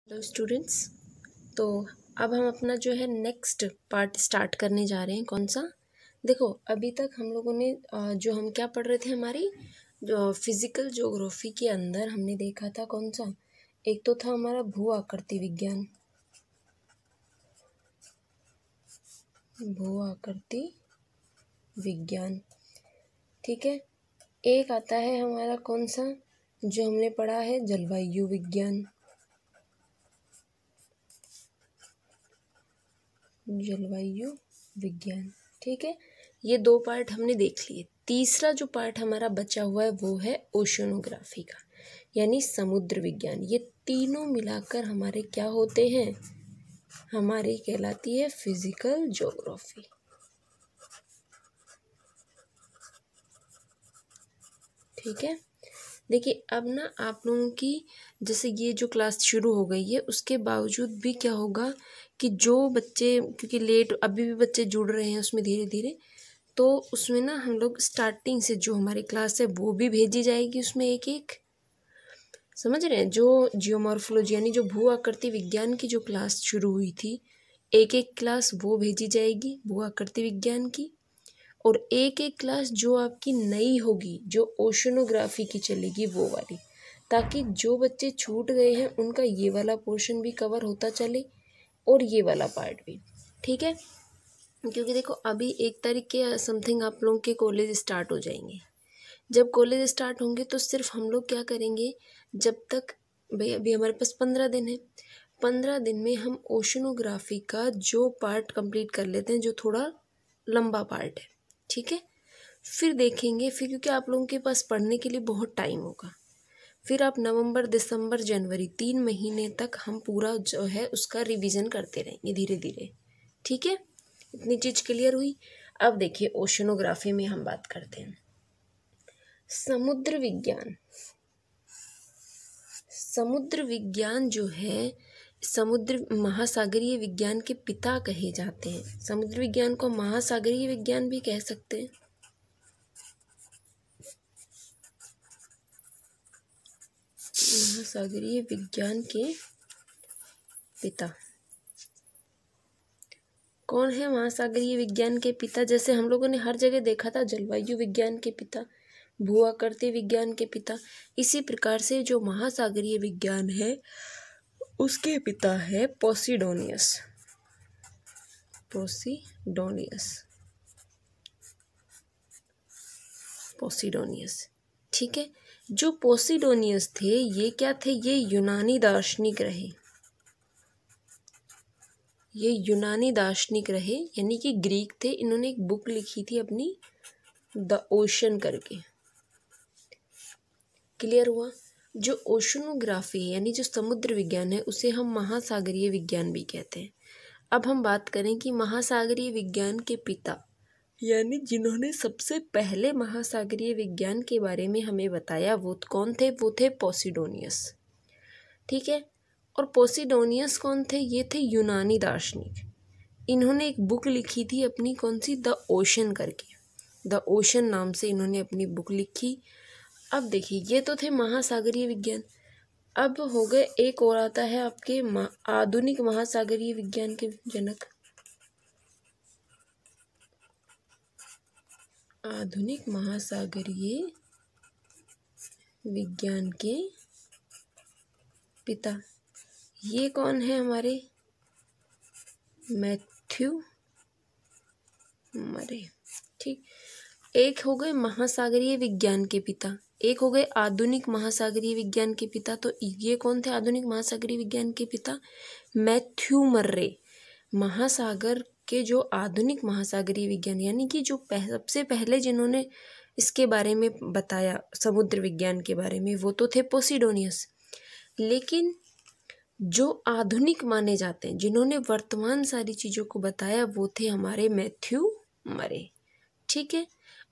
Hello students. तो अब हम अपना जो है नेक्स्ट पार्ट स्टार्ट करने जा रहे हैं। कौन सा? देखो, अभी तक हम लोगों ने जो हम क्या पढ़ रहे थे, हमारी जो फिजिकल ज्योग्राफी के अंदर हमने देखा था कौन सा, एक तो था हमारा भू आकृति विज्ञान, भू आकृति विज्ञान, ठीक है। एक आता है हमारा कौन सा, जो हमने पढ़ा है जलवायु विज्ञान, जलवायु विज्ञान, ठीक है। ये दो पार्ट हमने देख लिए। तीसरा जो पार्ट हमारा बचा हुआ है वो है ओशनोग्राफी का, यानी समुद्र विज्ञान। ये तीनों मिलाकर हमारे क्या होते हैं, हमारी कहलाती है फिजिकल ज्योग्राफी, ठीक है। देखिए, अब ना आप लोगों की जैसे ये जो क्लास शुरू हो गई है, उसके बावजूद भी क्या होगा कि जो बच्चे, क्योंकि लेट अभी भी बच्चे जुड़ रहे हैं उसमें धीरे धीरे, तो उसमें ना हम लोग स्टार्टिंग से जो हमारी क्लास है वो भी भेजी जाएगी उसमें एक एक, समझ रहे हैं। जो जियोमॉर्फोलॉजी यानी जो भू आकृति विज्ञान की जो क्लास शुरू हुई थी, एक एक क्लास वो भेजी जाएगी भू आकृति विज्ञान की, और एक एक क्लास जो आपकी नई होगी, जो ओशनोग्राफी की चलेगी वो वाली, ताकि जो बच्चे छूट गए हैं उनका ये वाला पोर्शन भी कवर होता चले और ये वाला पार्ट भी, ठीक है। क्योंकि देखो, अभी 1 तारीख के समथिंग आप लोगों के कॉलेज स्टार्ट हो जाएंगे। जब कॉलेज स्टार्ट होंगे तो सिर्फ हम लोग क्या करेंगे, जब तक भाई अभी हमारे पास 15 दिन है, 15 दिन में हम ओशनोग्राफी का जो पार्ट कंप्लीट कर लेते हैं, जो थोड़ा लंबा पार्ट है, ठीक है। फिर देखेंगे, फिर क्योंकि आप लोगों के पास पढ़ने के लिए बहुत टाइम होगा, फिर आप नवंबर दिसंबर जनवरी 3 महीने तक हम पूरा जो है उसका रिवीजन करते रहेंगे धीरे धीरे, ठीक है। इतनी चीज़ क्लियर हुई। अब देखिए, ओशनोग्राफी में हम बात करते हैं समुद्र विज्ञान। समुद्र विज्ञान जो है, समुद्र महासागरीय विज्ञान के पिता कहे जाते हैं। समुद्र विज्ञान को महासागरीय विज्ञान भी कह सकते हैं, महासागरीय विज्ञान के पिता कौन है? महासागरीय विज्ञान के पिता जैसे हम लोगों ने हर जगह देखा था, जलवायु विज्ञान के पिता, भू आकृति विज्ञान के पिता, इसी प्रकार से जो महासागरीय विज्ञान है उसके पिता है पोसिडोनियस, पोसिडोनियस, पोसिडोनियस, ठीक है। जो पोसिडोनियस थे ये क्या थे, ये यूनानी दार्शनिक रहे, ये यूनानी दार्शनिक रहे, यानी कि ग्रीक थे। इन्होंने एक बुक लिखी थी अपनी, द ओशन करके, क्लियर हुआ। जो ओशनोग्राफी यानी जो समुद्र विज्ञान है उसे हम महासागरीय विज्ञान भी कहते हैं। अब हम बात करें कि महासागरीय विज्ञान के पिता यानी जिन्होंने सबसे पहले महासागरीय विज्ञान के बारे में हमें बताया वो कौन थे, वो थे पोसिडोनियस, ठीक है। और पोसिडोनियस कौन थे? ये थे यूनानी दार्शनिक। इन्होंने एक बुक लिखी थी अपनी, कौन सी, द ओशन करके, द ओशन नाम से इन्होंने अपनी बुक लिखी। अब देखिए, ये तो थे महासागरीय विज्ञान। अब हो गए, एक और आता है आपके आधुनिक महासागरीय विज्ञान के जनक, आधुनिक महासागरीय विज्ञान के पिता। ये कौन है हमारे? मैथ्यू मरे, ठीक। एक हो गए महासागरीय विज्ञान के पिता, एक हो गए आधुनिक महासागरीय विज्ञान के पिता। तो ये कौन थे आधुनिक महासागरीय विज्ञान के पिता? मैथ्यू मर्रे। महासागर के जो आधुनिक महासागरीय विज्ञान यानी कि जो सबसे पहले जिन्होंने इसके बारे में बताया, समुद्र विज्ञान के बारे में, वो तो थे पोसिडोनियस। लेकिन जो आधुनिक माने जाते हैं, जिन्होंने वर्तमान सारी चीज़ों को बताया, वो थे हमारे मैथ्यू मरे, ठीक है।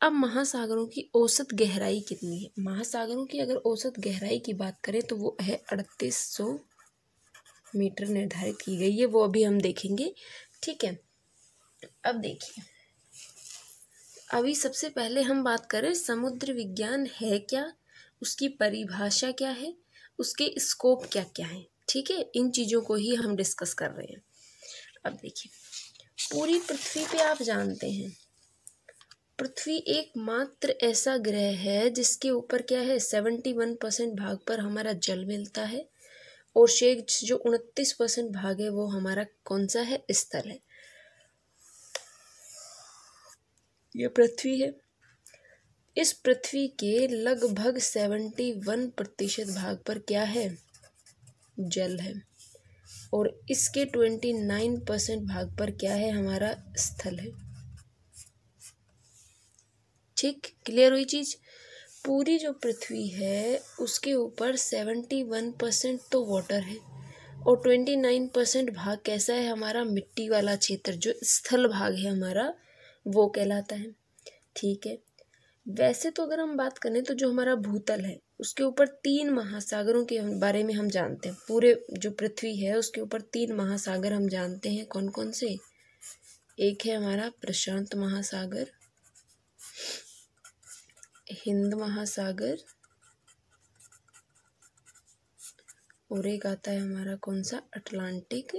अब महासागरों की औसत गहराई कितनी है? महासागरों की अगर औसत गहराई की बात करें तो वो है 3800 मीटर निर्धारित की गई है, वो अभी हम देखेंगे, ठीक है। अब देखिए, अभी सबसे पहले हम बात करें समुद्र विज्ञान है क्या, उसकी परिभाषा क्या है, उसके स्कोप क्या क्या है, ठीक है, इन चीज़ों को ही हम डिस्कस कर रहे हैं। अब देखिए, पूरी पृथ्वी पे आप जानते हैं पृथ्वी एकमात्र ऐसा ग्रह है जिसके ऊपर क्या है 71% भाग पर हमारा जल मिलता है और शेष जो 29% भाग है वो हमारा कौन सा है, स्थल है। ये पृथ्वी है। इस पृथ्वी के लगभग 71% भाग पर क्या है, जल है और इसके 29% भाग पर क्या है, हमारा स्थल है। ठीक, क्लियर हुई चीज। पूरी जो पृथ्वी है उसके ऊपर 71% तो वाटर है और 29% भाग कैसा है, हमारा मिट्टी वाला क्षेत्र, जो स्थल भाग है हमारा वो कहलाता है। ठीक है, वैसे तो अगर हम बात करें तो जो हमारा भूतल है उसके ऊपर 3 महासागरों के बारे में हम जानते हैं। पूरे जो पृथ्वी है उसके ऊपर 3 महासागर हम जानते हैं। कौन कौन से? एक है हमारा प्रशांत महासागर, हिंद महासागर और एक आता है हमारा कौन सा, अटलांटिक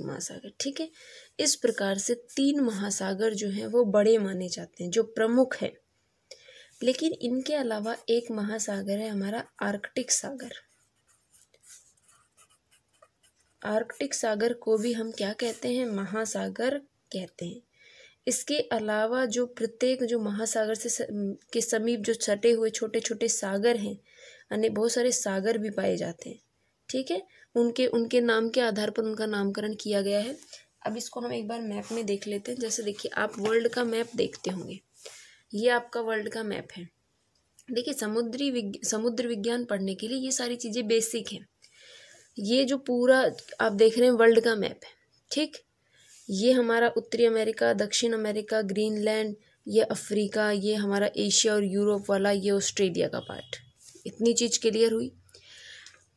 महासागर। ठीक है, इस प्रकार से 3 महासागर जो हैं वो बड़े माने जाते हैं, जो प्रमुख है। लेकिन इनके अलावा एक महासागर है हमारा आर्कटिक सागर। आर्कटिक सागर को भी हम क्या कहते हैं, महासागर कहते हैं। इसके अलावा जो प्रत्येक जो महासागर से के समीप जो सटे हुए छोटे छोटे सागर हैं, यानी बहुत सारे सागर भी पाए जाते हैं। ठीक है, उनके नाम के आधार पर उनका नामकरण किया गया है। अब इसको हम एक बार मैप में देख लेते हैं। जैसे देखिए, आप वर्ल्ड का मैप देखते होंगे, ये आपका वर्ल्ड का मैप है। देखिए, समुद्र विज्ञान पढ़ने के लिए ये सारी चीज़ें बेसिक हैं। ये जो पूरा आप देख रहे हैं वर्ल्ड का मैप है, ठीक, ये हमारा उत्तरी अमेरिका, दक्षिण अमेरिका, ग्रीनलैंड, ये अफ्रीका, ये हमारा एशिया और यूरोप वाला, ये ऑस्ट्रेलिया का पार्ट। इतनी चीज़ क्लियर हुई।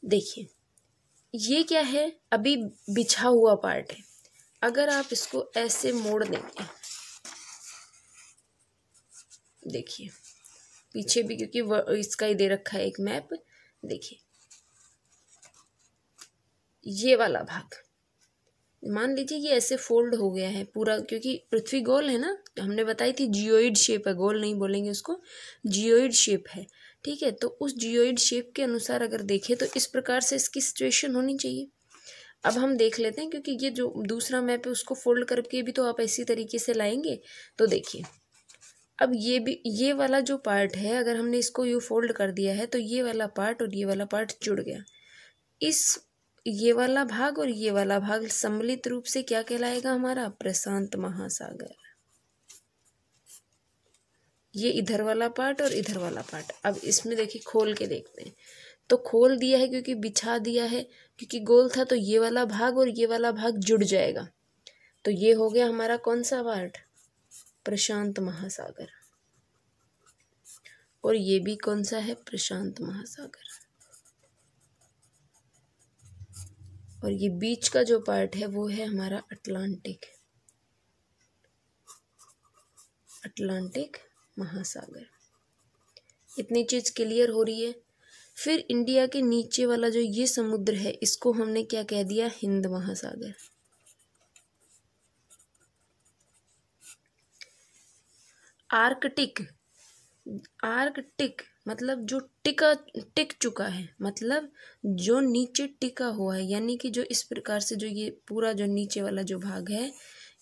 देखिए, ये क्या है, अभी बिछा हुआ पार्ट है। अगर आप इसको ऐसे मोड़ देंगे, देखिए पीछे भी, क्योंकि इसका ही दे रखा है एक मैप। देखिए, ये वाला भाग मान लीजिए ये ऐसे फोल्ड हो गया है पूरा, क्योंकि पृथ्वी गोल है ना, हमने बताई थी जियोइड शेप है, गोल नहीं बोलेंगे उसको, जियोइड शेप है। ठीक है, तो उस जियोइड शेप के अनुसार अगर देखें तो इस प्रकार से इसकी सिचुएशन होनी चाहिए। अब हम देख लेते हैं, क्योंकि ये जो दूसरा मैप है उसको फोल्ड करके भी तो आप इसी तरीके से लाएंगे। तो देखिए, अब ये वाला जो पार्ट है, अगर हमने इसको यू फोल्ड कर दिया है तो ये वाला पार्ट और ये वाला पार्ट जुड़ गया। ये वाला भाग और ये वाला भाग सम्मिलित रूप से क्या कहलाएगा, हमारा प्रशांत महासागर। ये इधर वाला पार्ट और इधर वाला पार्ट। अब इसमें देखिए, खोल के देखते हैं तो खोल दिया है क्योंकि बिछा दिया है, क्योंकि गोल था तो ये वाला भाग और ये वाला भाग जुड़ जाएगा। तो ये हो गया हमारा कौन सा पार्ट, प्रशांत महासागर। और ये भी कौन सा है, प्रशांत महासागर। और ये बीच का जो पार्ट है वो है हमारा अटलांटिक महासागर। इतनी चीज क्लियर हो रही है। फिर इंडिया के नीचे वाला जो ये समुद्र है, इसको हमने क्या कह दिया, हिंद महासागर। आर्कटिक मतलब जो टिक चुका है, मतलब जो नीचे टिका हुआ है, यानी कि जो इस प्रकार से जो ये पूरा जो नीचे वाला जो भाग है,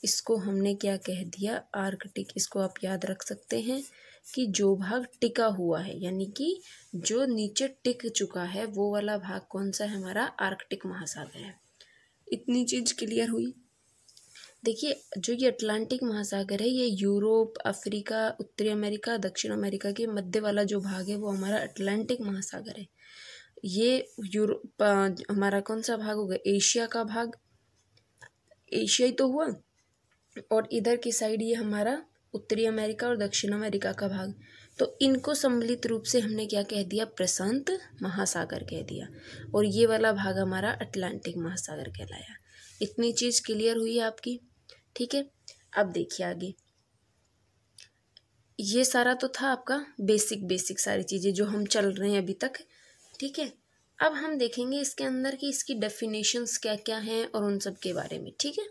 इसको हमने क्या कह दिया, आर्कटिक। इसको आप याद रख सकते हैं कि जो भाग टिका हुआ है, यानी कि जो नीचे टिक चुका है, वो वाला भाग कौन सा है, हमारा आर्कटिक महासागर है। इतनी चीज क्लियर हुई। देखिए, जो ये अटलांटिक महासागर है, ये यूरोप, अफ्रीका, उत्तरी अमेरिका, दक्षिण अमेरिका के मध्य वाला जो भाग है वो हमारा अटलांटिक महासागर है। ये यूरोप हमारा कौन सा भाग होगा, एशिया का भाग, एशिया ही तो हुआ। और इधर की साइड ये हमारा उत्तरी अमेरिका और दक्षिण अमेरिका का भाग। तो इनको सम्मिलित रूप से हमने क्या कह दिया, प्रशांत महासागर कह दिया। और ये वाला भाग हमारा अटलांटिक महासागर कहलाया। इतनी चीज क्लियर हुई आपकी। ठीक है, अब देखिए आगे, ये सारा तो था आपका बेसिक सारी चीज़ें जो हम चल रहे हैं अभी तक, ठीक है। अब हम देखेंगे इसके अंदर कि इसकी डेफिनेशंस क्या क्या हैं और उन सब के बारे में, ठीक है।